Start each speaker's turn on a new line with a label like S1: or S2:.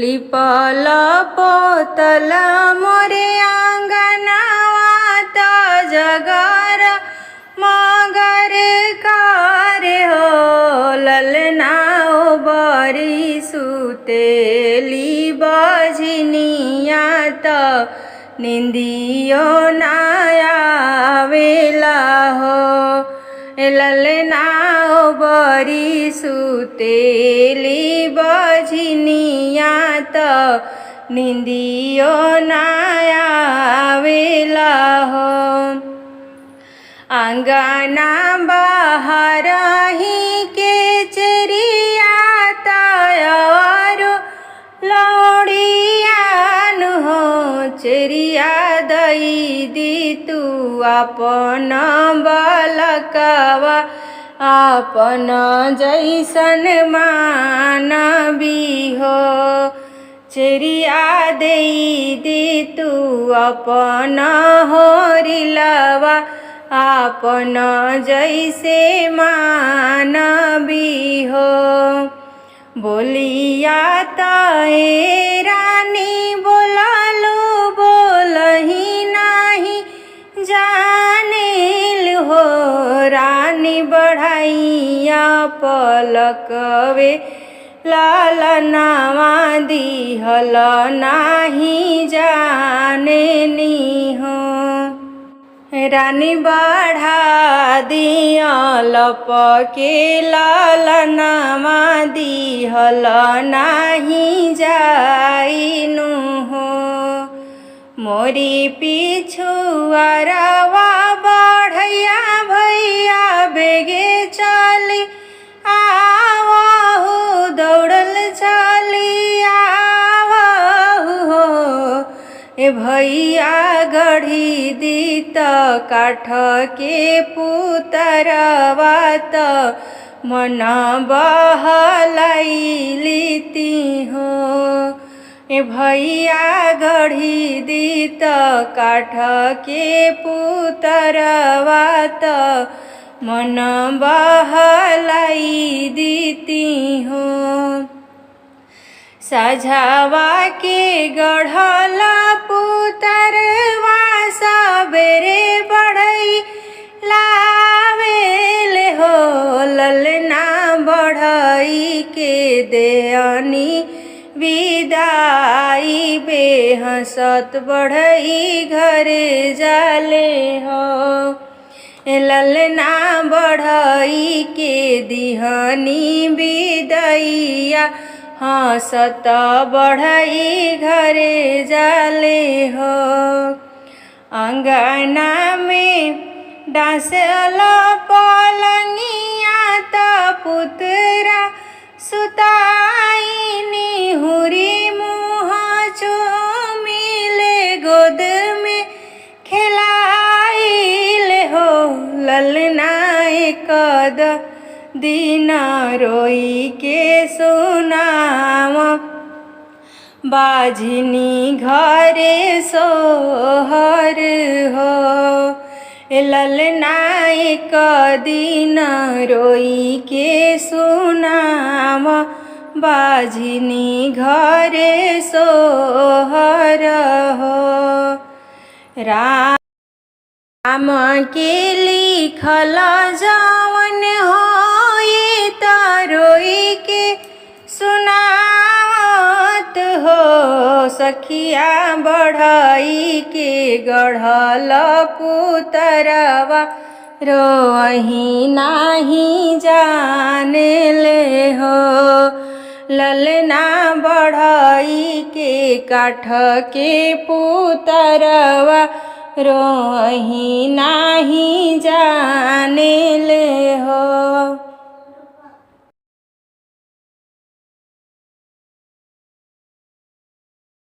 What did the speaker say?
S1: लिपल पोतल मोरे आंगनवा त जगर मगर करे हो ललना बरी सुतेली बजनिया त निंदियो नायावेला हो ललना बरी सुतेली बजनिया त निंदियो नायावेला हो आंगना बाहर ही के चेरिया तायारो लौड़ियान हो चेरिया दई दी तू अपन बलकवा अपन जैसन मानबी हो चेरिया देई दी तू अपन होरिलवा आपन जैसे मानबी हो बोलिया ताए रानी बोलालो बोलही नाही जानिल हो रानी बढ़ाइया पलकवे लालनावा दिहल नाही जानेनी हो रानी बढ़ा दिया लपके लालनावा दिहल नाही जाइनु हो मोरी पिछुआरवा बढ़ैया भैया बेगे चली आवहु दौड़ल चली आवहु हो ए भैया गढ़ी दीत काठ के पुतरवा त मन बहलाइलीती हो ए भैया गढ़ी दीत काठ के पुतरवा त मन बहलाई दीती हो सझावा के गढ़ल पुतरवा सबेरे बढ़ई लावेल हो ललना बढ़ई के देअनी विदाई बेहसत बढ़ई घरे जाले हो ललना बढ़ई के दिहनी विदैया हंसत बढ़ई घरे जाले हो अंगना में डांसल पलंगिया त पुतरा सुताईनी हुरी मुँह चूमिले गोद में खेलाइल हो ललना कद दिन रोई के सुनाव बाझनी घरे सोहर हो ललना दिन रोई के सुनाव बाझनी घरे सोहर हो राम के लिखल जवन हो रोई के सुनावत हो सखिया बढ़ई के गढ़ल पुतरवा रोही नाही जाने ले हो ललना बढ़ई के काठ के पुतरवा रोही नाही जाने ले हो।